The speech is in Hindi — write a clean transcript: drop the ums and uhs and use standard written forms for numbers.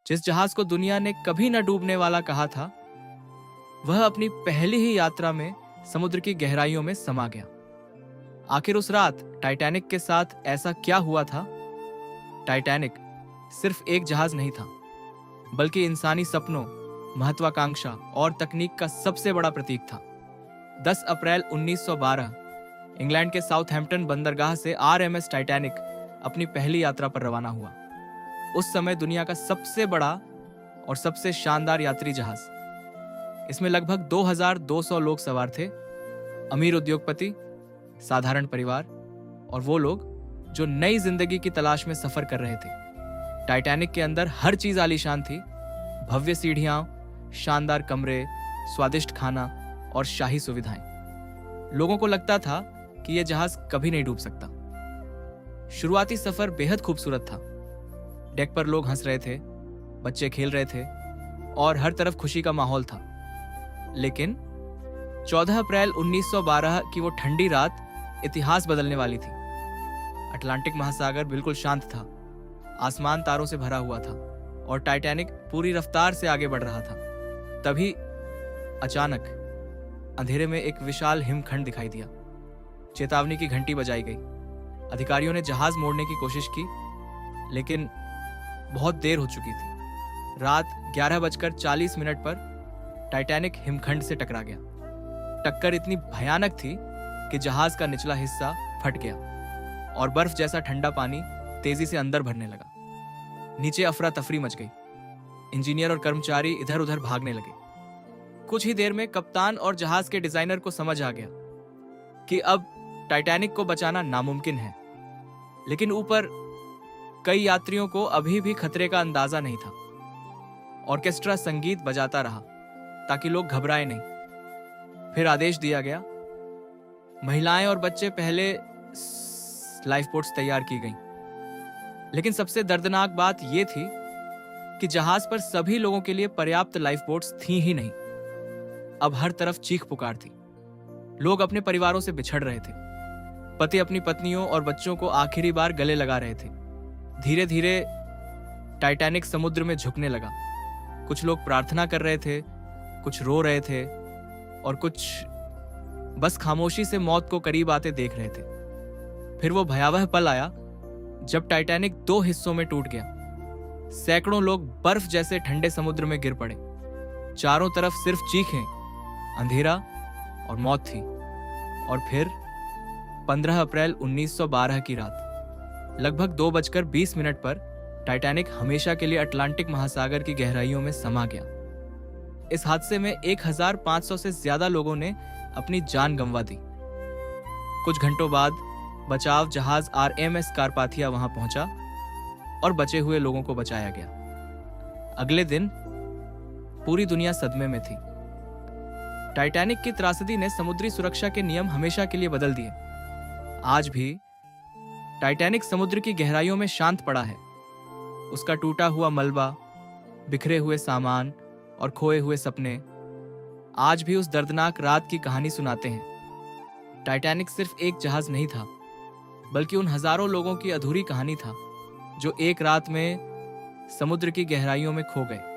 जिस जहाज को दुनिया ने कभी न डूबने वाला कहा था, वह अपनी पहली ही यात्रा में समुद्र की गहराइयों में समा गया। आखिर उस रात टाइटैनिक के साथ ऐसा क्या हुआ था? टाइटैनिक सिर्फ एक जहाज नहीं था, बल्कि इंसानी सपनों, महत्वाकांक्षा और तकनीक का सबसे बड़ा प्रतीक था। 10 अप्रैल 1912 इंग्लैंड के साउथहैम्पटन बंदरगाह से आरएमएस टाइटैनिक अपनी पहली यात्रा पर रवाना हुआ। उस समय दुनिया का सबसे बड़ा और सबसे शानदार यात्री जहाज। इसमें लगभग 2200 लोग सवार थे। अमीर उद्योगपति, साधारण परिवार और वो लोग जो नई जिंदगी की तलाश में सफर कर रहे थे। टाइटैनिक के अंदर हर चीज आलीशान थी। भव्य सीढ़ियां, शानदार कमरे, स्वादिष्ट खाना और शाही सुविधाएं। लोगों को लगता था कि यह जहाज कभी नहीं डूब सकता। शुरुआती सफर बेहद खूबसूरत था। डेक पर लोग हंस रहे थे, बच्चे खेल रहे थे और हर तरफ खुशी का माहौल था। लेकिन 14 अप्रैल 1912 की वो ठंडी रात इतिहास बदलने वाली थी। अटलांटिक महासागर बिल्कुल शांत था, आसमान तारों से भरा हुआ था और टाइटैनिक पूरी रफ्तार से आगे बढ़ रहा था। तभी अचानक अंधेरे में एक विशाल हिमखंड दिखाई दिया। चेतावनी की घंटी बजाई गई। अधिकारियों ने जहाज मोड़ने की कोशिश की, लेकिन बहुत देर हो चुकी थी। रात 11:40 पर टाइटैनिक हिमखंड से टकरा गया। टक्कर इतनी भयानक थी कि जहाज का निचला हिस्सा फट गया और बर्फ जैसा ठंडा पानी तेजी से अंदर भरने लगा। नीचे अफरा तफरी मच गई। इंजीनियर और कर्मचारी इधर उधर भागने लगे। कुछ ही देर में कप्तान और जहाज के डिजाइनर को समझ आ गया कि अब टाइटैनिक को बचाना नामुमकिन है। लेकिन ऊपर कई यात्रियों को अभी भी खतरे का अंदाजा नहीं था। ऑर्केस्ट्रा संगीत बजाता रहा ताकि लोग घबराए नहीं। फिर आदेश दिया गया। महिलाएं और बच्चे पहले लाइफ बोट्स तैयार की गईं। लेकिन सबसे दर्दनाक बात यह थी कि जहाज पर सभी लोगों के लिए पर्याप्त लाइफ बोट्स थी ही नहीं। अब हर तरफ चीख पुकार थी। लोग अपने परिवारों से बिछड़ रहे थे। पति अपनी पत्नियों और बच्चों को आखिरी बार गले लगा रहे थे। धीरे धीरे टाइटैनिक समुद्र में झुकने लगा। कुछ लोग प्रार्थना कर रहे थे, कुछ रो रहे थे और कुछ बस खामोशी से मौत को करीब आते देख रहे थे। फिर वो भयावह पल आया जब टाइटैनिक 2 हिस्सों में टूट गया। सैकड़ों लोग बर्फ जैसे ठंडे समुद्र में गिर पड़े। चारों तरफ सिर्फ चीखें, अंधेरा और मौत थी। और फिर 15 अप्रैल 1912 की रात लगभग 2:20 पर टाइटैनिक हमेशा के लिए अटलांटिक महासागर की गहराइयों में समा गया। इस हादसे में 1500 से ज्यादा लोगों ने अपनी जान गंवा दी। कुछ घंटों बाद बचाव जहाज आरएमएस कारपाथिया वहां पहुंचा और बचे हुए लोगों को बचाया गया। अगले दिन पूरी दुनिया सदमे में थी। टाइटैनिक की त्रासदी ने समुद्री सुरक्षा के नियम हमेशा के लिए बदल दिए। आज भी टाइटैनिक समुद्र की गहराइयों में शांत पड़ा है। उसका टूटा हुआ मलबा, बिखरे हुए सामान और खोए हुए सपने आज भी उस दर्दनाक रात की कहानी सुनाते हैं। टाइटैनिक सिर्फ एक जहाज नहीं था, बल्कि उन हजारों लोगों की अधूरी कहानी था जो एक रात में समुद्र की गहराइयों में खो गए।